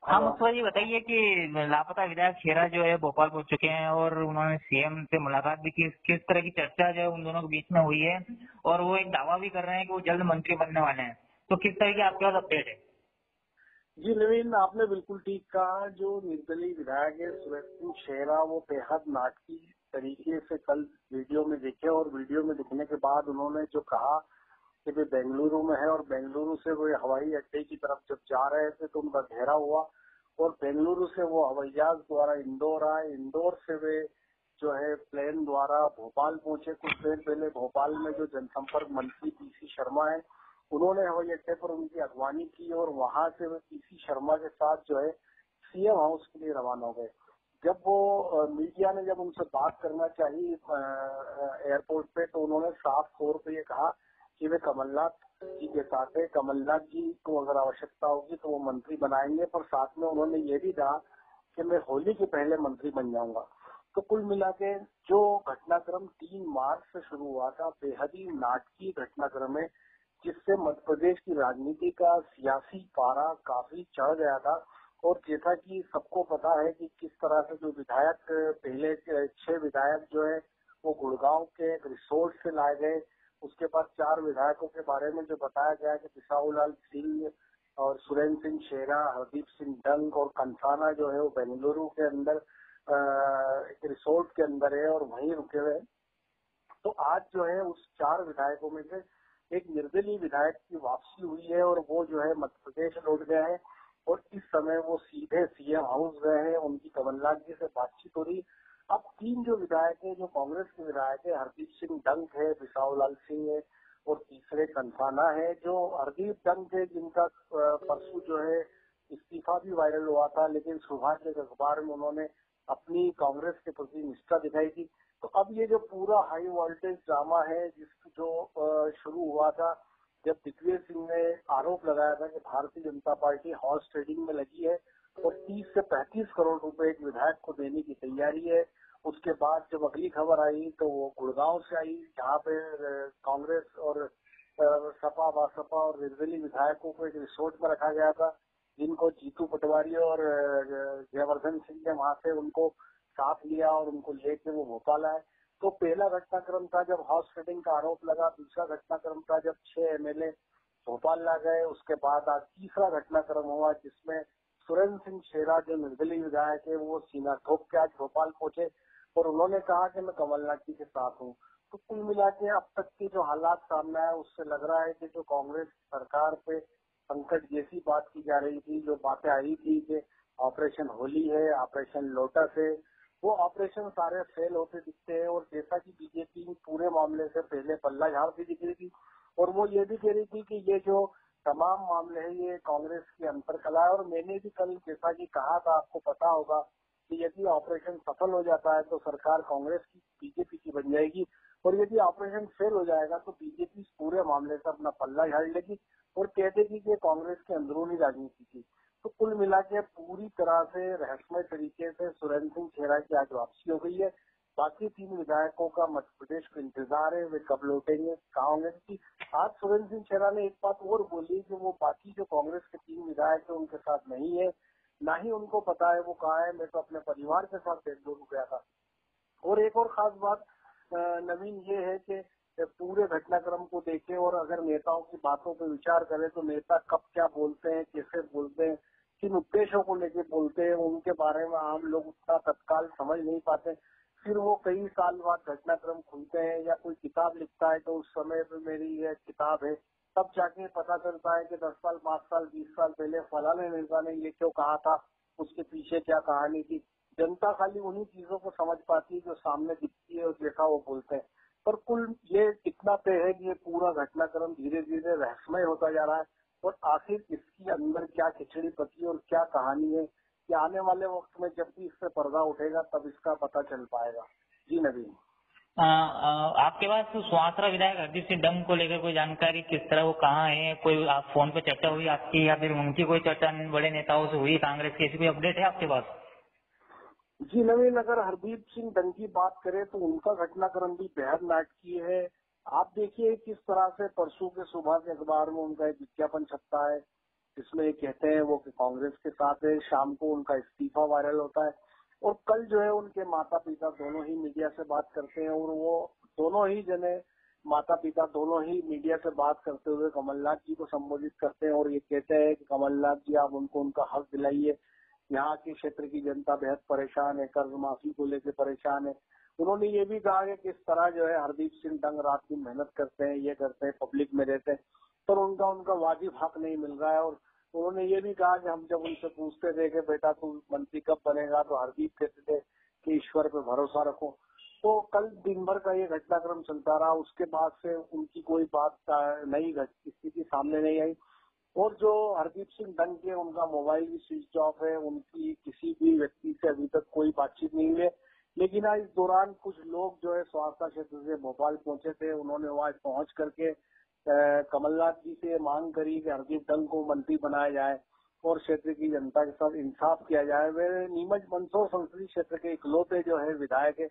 हाँ हेलो। मुझसे ये बताइए कि लापता विधायक खेरा जो है भोपाल पहुंच चुके हैं और उन्होंने सीएम से मुलाकात भी की। किस तरह की चर्चा जो है उन दोनों के बीच में हुई है और वो एक दावा भी कर रहे हैं कि वो जल्द मंत्री बनने वाले हैं। तो किस तरह की आपके पास अपडेट है? जी नवीन, आपने बिल्कुल ठीक कहा। जो निर्दलीय विधायक है सुरेश सिंह शेरा, वो बेहद नाटकीय तरीके से कल वीडियो में दिखे, और वीडियो में दिखने के बाद उन्होंने जो कहा कि वे बेंगलुरु में है, और बेंगलुरु से वो हवाई अड्डे की तरफ जब जा रहे थे तो उनका घेरा हुआ, और बेंगलुरु से वो हवाई जहाज द्वारा इंदौर आए। इंदौर से वे जो है प्लेन द्वारा भोपाल पहुंचे। कुछ देर पहले भोपाल में जो जनसंपर्क मंत्री पीसी शर्मा है, उन्होंने हवाई अड्डे पर उनकी अगवानी की, और वहां से वे पीसी शर्मा के साथ जो है सीएम हाउस के लिए रवाना हो गए। जब वो मीडिया ने जब उनसे बात करना चाहिए एयरपोर्ट पे, तो उन्होंने साफ तौर पे ये कहा कि वे कमलनाथ जी के साथ है। कमलनाथ जी को अगर आवश्यकता होगी तो वो मंत्री बनाएंगे, पर साथ में उन्होंने ये भी कहा कि मैं होली के पहले मंत्री बन जाऊंगा। तो कुल मिला के जो घटनाक्रम 3 मार्च से शुरू हुआ था, बेहद ही नाटकीय घटनाक्रम है, जिससे मध्य प्रदेश की राजनीति का सियासी पारा काफी चढ़ गया था। और जैसा कि सबको पता है कि किस तरह से जो विधायक पहले 6 विधायक जो है वो गुड़गांव के एक रिसोर्ट से लाए गए। उसके बाद 4 विधायकों के बारे में जो बताया गया कि बिसाहूलाल सिंह और सुरेंद्र सिंह शेरा, हरदीप सिंह डंग और कंसाना जो है वो बेंगलुरु के अंदर एक रिसोर्ट के अंदर है और वहीं रुके हुए हैं। तो आज जो है उस 4 विधायकों में से एक निर्दलीय विधायक की वापसी हुई है, और वो जो है मध्य प्रदेश लौट गए हैं, और इस समय वो सीधे सीएम हाउस गए हैं। उनकी कमलनाथ जी से बातचीत हो रही। अब 3 जो विधायक है, जो कांग्रेस के विधायक है, हरदीप सिंह डंग है, बिसाहूलाल सिंह है, और तीसरे कंसाना है। जो हरदीप डंग है, जिनका परसों जो है इस्तीफा भी वायरल हुआ था, लेकिन सुबह के अखबार में उन्होंने अपनी कांग्रेस के प्रति निष्ठा दिखाई थी। तो अब ये जो पूरा हाई वोल्टेज ड्रामा है, जो शुरू हुआ था जब दिग्विजय सिंह ने आरोप लगाया था कि Bharatiya Janata party horse trading में लगी है और 30 से 35 करोड़ रुपए एक विधायक को देने की तैयारी है। उसके बाद जब अगली खबर आई तो वो गुड़गांव से आई, जहाँ पे कांग्रेस और सपा बसपा और निर्दलीय विधायकों को एक रिसोर्ट में रखा गया था, जिनको जीतू पटवारी और जयवर्धन सिंह ने वहां से उनको साथ लिया और उनको लेके वो भोपाल आए। तो पहला घटनाक्रम था जब हाउस ट्रेडिंग का आरोप लगा। दूसरा घटनाक्रम था जब 6 एमएलए भोपाल ला गए। उसके बाद आज तीसरा घटनाक्रम हुआ, जिसमें सुरेंद्र सिंह शेरा जो निर्दलीय विधायक है, वो सीना ठोक के आज भोपाल पहुंचे और उन्होंने कहा कि मैं कमलनाथ जी के साथ हूँ। तो कुल मिला के अब तक के जो हालात सामने आए, उससे लग रहा है कि जो कांग्रेस सरकार पे संकट जैसी बात की जा रही थी, जो बातें आई थी कि ऑपरेशन होली है, ऑपरेशन लोटस है, वो ऑपरेशन सारे फेल होते दिखते हैं। और जैसा कि बीजेपी पूरे मामले से पहले पल्ला झाड़ती दिख रही थी, और वो ये भी कह रही थी कि ये जो तमाम मामले हैं ये कांग्रेस की अंतरकला है। और मैंने भी कल जैसा कि कहा था, आपको पता होगा कि यदि ऑपरेशन सफल हो जाता है तो सरकार कांग्रेस की बीजेपी की बन जाएगी, और यदि ऑपरेशन फेल हो जाएगा तो बीजेपी इस पूरे मामले से अपना पल्ला झाड़ लेगी और कह देगी कि कांग्रेस की अंदरूनी राजनीति थी। तो कुल मिला के पूरी तरह से रहस्यमय तरीके से सुरेंद्र सिंह खेरा की आज वापसी हो गई है। बाकी 3 विधायकों का मध्य प्रदेश को इंतजार है, वे कब लौटेंगे, कहाँ होंगे। क्योंकि आज सुरेंद्र सिंह खेरा ने एक बात और बोली कि वो बाकी जो कांग्रेस के 3 विधायक है उनके साथ नहीं है, ना ही उनको पता है वो कहाँ है। मैं तो अपने परिवार के साथ बेंगलुरु गया था। और एक और खास बात नवीन ये है कि पूरे घटनाक्रम को देखें और अगर नेताओं की बातों पर विचार करें तो नेता कब क्या बोलते हैं, कैसे बोलते हैं, किन उद्देश्यों को लेके बोलते हैं, उनके बारे में आम लोग उतना तत्काल समझ नहीं पाते। फिर वो कई साल बाद घटनाक्रम खुलते हैं या कोई किताब लिखता है तो उस समय पे मेरी ये किताब है, तब जाके पता चलता है कि 10 साल 5 साल 20 साल पहले फलाने नेता ने ये क्यों कहा था, उसके पीछे क्या कहानी थी। जनता खाली उन्हीं चीजों को समझ पाती है जो सामने दिखती है और जैसा वो बोलते हैं। पर कुल ये इतना तय है कि ये पूरा घटनाक्रम धीरे धीरे रहस्यमय होता जा रहा है, और आखिर इसके अंदर क्या खिचड़ी पकी और क्या कहानी है, ये आने वाले वक्त में जब भी इससे पर्दा उठेगा तब इसका पता चल पाएगा। जी नवीन। आपके पास तो सुहासरा विधायक हरदीप सिंह डंग को लेकर कोई जानकारी, किस तरह वो कहाँ है? कोई आप फोन पे चर्चा हुई आपकी या फिर उनकी कोई चर्चा बड़े नेताओं से हुई कांग्रेस की? ऐसी कोई अपडेट है आपके पास? जी नवीन, अगर हरदीप सिंह डंग की बात करें तो उनका घटनाक्रम भी बेहद नाटकीय है। आप देखिए किस तरह से परसों के सुबह के अखबार में उनका एक विज्ञापन छपता है जिसमें कहते हैं वो कि कांग्रेस के साथ है। शाम को उनका इस्तीफा वायरल होता है और कल जो है उनके माता पिता दोनों ही मीडिया से बात करते हैं और वो दोनों ही जने माता पिता दोनों ही मीडिया से बात करते हुए कमलनाथ जी को संबोधित करते हैं और ये कहते हैं कि कमलनाथ जी आप उनको उनका हक दिलाइए। यहाँ के क्षेत्र की जनता बेहद परेशान है, कर्ज माफी को लेकर परेशान है। उन्होंने ये भी कहा कि किस तरह जो है हरदीप सिंह डंग रात दिन मेहनत करते हैं, ये करते हैं, पब्लिक में रहते हैं, पर उनका वाजिब हक नहीं मिल रहा है। और उन्होंने ये भी कहा कि हम जब उनसे पूछते थे कि बेटा तू मंत्री कब बनेगा, तो हरदीप कहते थे कि ईश्वर पे भरोसा रखो। तो कल दिन भर का ये घटनाक्रम चलता रहा। उसके बाद से उनकी कोई बात नई स्थिति सामने नहीं आई और जो हरदीप सिंह डंग के उनका मोबाइल भी स्विच ऑफ है, उनकी किसी भी व्यक्ति से अभी तक कोई बातचीत नहीं हुई है। लेकिन आज इस दौरान कुछ लोग जो है स्वास्थ्य क्षेत्र से भोपाल पहुंचे थे, उन्होंने वहां पहुंच करके कमलनाथ जी से मांग करी कि हरदीप डंग को मंत्री बनाया जाए और क्षेत्र की जनता के साथ इंसाफ किया जाए। वे नीमच मंदसौर संसदीय क्षेत्र के इकलौते जो है विधायक है।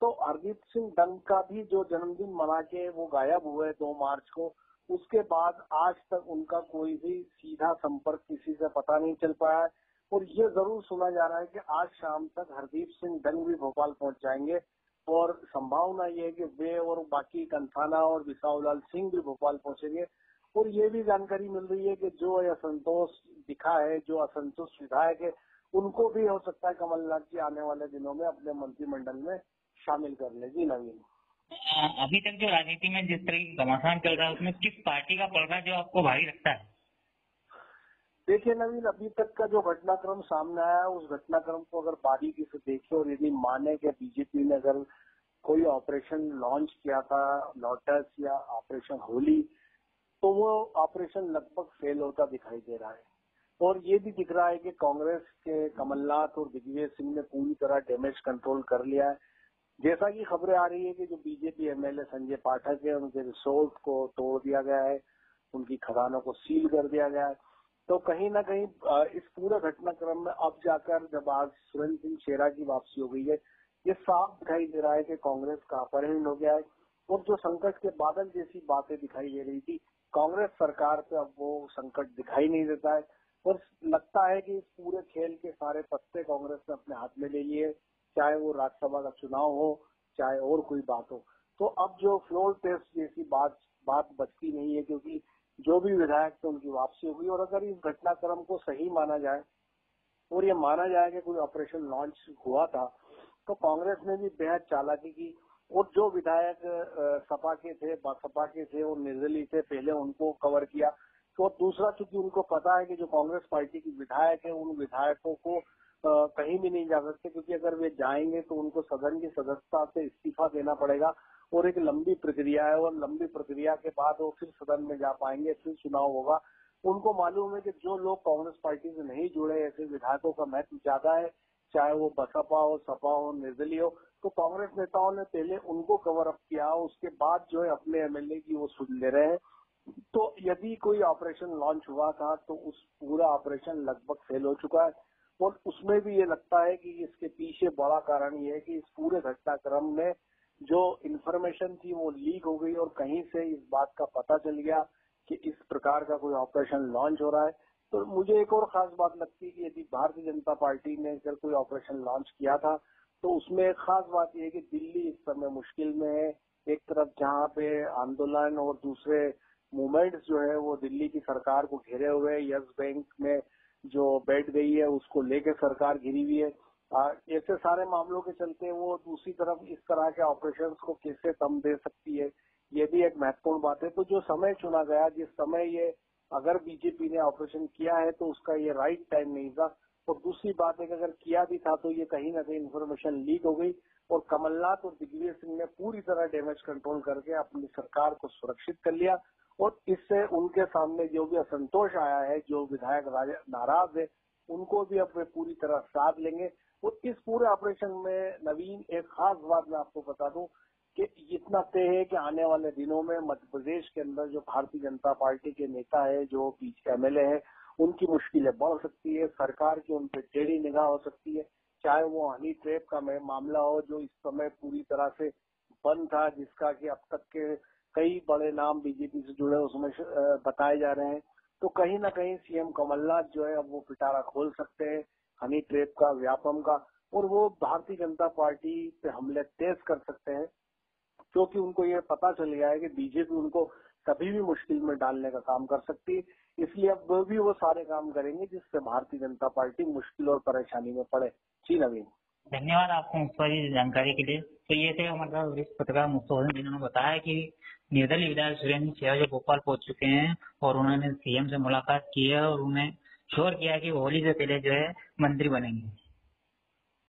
तो हरदीप सिंह डंग का भी जो जन्मदिन मना के वो गायब हुए 2 मार्च को, उसके बाद आज तक उनका कोई भी सीधा संपर्क किसी से पता नहीं चल पाया है। और ये जरूर सुना जा रहा है कि आज शाम तक हरदीप सिंह डंग भी भोपाल पहुंच जाएंगे और संभावना ये है कि वे और बाकी कंथाना और बिसाऊलाल सिंह भी भोपाल पहुंचेंगे। और ये भी जानकारी मिल रही है कि जो ये असंतोष दिखा है, जो असंतुष्ट विधायक है, उनको भी हो सकता है कमलनाथ जी आने वाले दिनों में अपने मंत्रिमंडल में शामिल कर ले। जी नवीन, अभी तक जो राजनीति में जिस तरह की घमासान चल रहा है उसमें किस पार्टी का पड़ रहा है जो आपको भारी लगता है? देखिए नवीन, अभी तक का जो घटनाक्रम सामने आया है उस घटनाक्रम को अगर बारीकी से देखें और यदि माने कि बीजेपी ने अगर कोई ऑपरेशन लॉन्च किया था, लोटस या ऑपरेशन होली, तो वो ऑपरेशन लगभग फेल होता दिखाई दे रहा है। और ये भी दिख रहा है कि कांग्रेस के कमलनाथ और दिग्विजय सिंह ने पूरी तरह डैमेज कंट्रोल कर लिया है। जैसा कि खबरें आ रही है कि जो बीजेपी एमएलए संजय पाठक है, उनके रिसोर्ट को तोड़ दिया गया है, उनकी खदानों को सील कर दिया गया है। तो कहीं ना कहीं इस पूरे घटनाक्रम में अब जाकर जब आज सुरेंद्र सिंह शेरा की वापसी हो गई है, ये साफ दिखाई दे रहा है कि कांग्रेस का अपहरण हो गया है। और जो संकट के बादल जैसी बातें दिखाई दे रही थी, कांग्रेस सरकार पे अब वो संकट दिखाई नहीं देता है। और लगता है कि इस पूरे खेल के सारे पत्ते कांग्रेस ने अपने हाथ में ले लिए, चाहे वो राज्यसभा का चुनाव हो, चाहे और कोई बात हो। तो अब जो फ्लोर टेस्ट जैसी बात बचती नहीं है, क्योंकि जो भी विधायक थे उनकी वापसी हो गई। और अगर इस घटनाक्रम को सही माना जाए और ये माना जाए कि कोई ऑपरेशन लॉन्च हुआ था, तो कांग्रेस ने भी बेहद चालाकी की और जो विधायक सपा के थे, बसपा के थे और निर्दलीय थे, पहले उनको कवर किया। तो दूसरा, चूंकि उनको पता है कि जो कांग्रेस पार्टी की विधायक है, उन विधायकों को कहीं भी नहीं जा सकते, क्योंकि अगर वे जाएंगे तो उनको सदन की सदस्यता से इस्तीफा देना पड़ेगा और एक लंबी प्रक्रिया है। और लंबी प्रक्रिया के बाद वो फिर सदन में जा पाएंगे, फिर चुनाव होगा। उनको मालूम है कि जो लोग कांग्रेस पार्टी से नहीं जुड़े, ऐसे विधायकों का महत्व ज्यादा है, चाहे वो बसपा हो, सपा हो, निर्दलीय हो। तो कांग्रेस नेताओं ने पहले उनको कवर अप किया, उसके बाद जो है अपने एमएलए की वो सुन ले रहे हैं। तो यदि कोई ऑपरेशन लॉन्च हुआ था तो उस पूरा ऑपरेशन लगभग फेल हो चुका है। और उसमें भी ये लगता है कि इसके पीछे बड़ा कारण ये है कि इस पूरे घटनाक्रम में जो इन्फॉर्मेशन थी वो लीक हो गई और कहीं से इस बात का पता चल गया कि इस प्रकार का कोई ऑपरेशन लॉन्च हो रहा है। तो मुझे एक और खास बात लगती है कि यदि भारतीय जनता पार्टी ने अगर कोई ऑपरेशन लॉन्च किया था तो उसमें एक खास बात यह है कि दिल्ली इस समय मुश्किल में है। एक तरफ जहाँ पे आंदोलन और दूसरे मूवमेंट्स जो है वो दिल्ली की सरकार को घेरे हुए है, यस बैंक में जो बैठ गई है उसको लेके सरकार घिरी हुई है। ऐसे सारे मामलों के चलते वो दूसरी तरफ इस तरह के ऑपरेशंस को कैसे दम दे सकती है, ये भी एक महत्वपूर्ण बात है। तो जो समय चुना गया, जिस समय ये अगर बीजेपी ने ऑपरेशन किया है तो उसका ये राइट टाइम नहीं था। और दूसरी बात है कि अगर किया भी था तो ये कहीं ना कहीं इन्फॉर्मेशन लीक हो गई और कमलनाथ और दिग्विजय सिंह ने पूरी तरह डैमेज कंट्रोल करके अपनी सरकार को सुरक्षित कर लिया। और इससे उनके सामने जो भी असंतोष आया है, जो विधायक नाराज है, उनको भी अब वे पूरी तरह साथ लेंगे। और इस पूरे ऑपरेशन में नवीन एक खास बात मैं आपको बता दूं कि इतना तय है कि आने वाले दिनों में मध्य प्रदेश के अंदर जो भारतीय जनता पार्टी के नेता है, जो बीच एमएलए है, उनकी मुश्किलें बढ़ सकती है, सरकार की उन पर टेढ़ी निगाह हो सकती है। चाहे वो हनी ट्रैप का मामला हो जो इस समय पूरी तरह से बंद था, जिसका कि अब तक के कई बड़े नाम बीजेपी से जुड़े उसमें बताए जा रहे हैं, तो कहीं ना कहीं सीएम कमलनाथ जो है अब वो पिटारा खोल सकते हैं हनी ट्रैप का, व्यापम का, और वो भारतीय जनता पार्टी पे हमले तेज कर सकते हैं, क्योंकि उनको ये पता चल गया है कि बीजेपी उनको कभी भी मुश्किल में डालने का काम कर सकती है। इसलिए अब वो सारे काम करेंगे जिससे भारतीय जनता पार्टी मुश्किल और परेशानी में पड़े। जी नवीन, धन्यवाद आपको मुझे जानकारी के लिए। तो ये थे हमारे वरिष्ठ पत्रकार मुस्तफा, जिन्होंने बताया कि निर्दलीय विधायक सुरेंद्र छेरा जो भोपाल पहुंच चुके हैं और उन्होंने सीएम से मुलाकात की है और उन्हें श्योर किया है कि होली से पहले जो है मंत्री बनेंगे।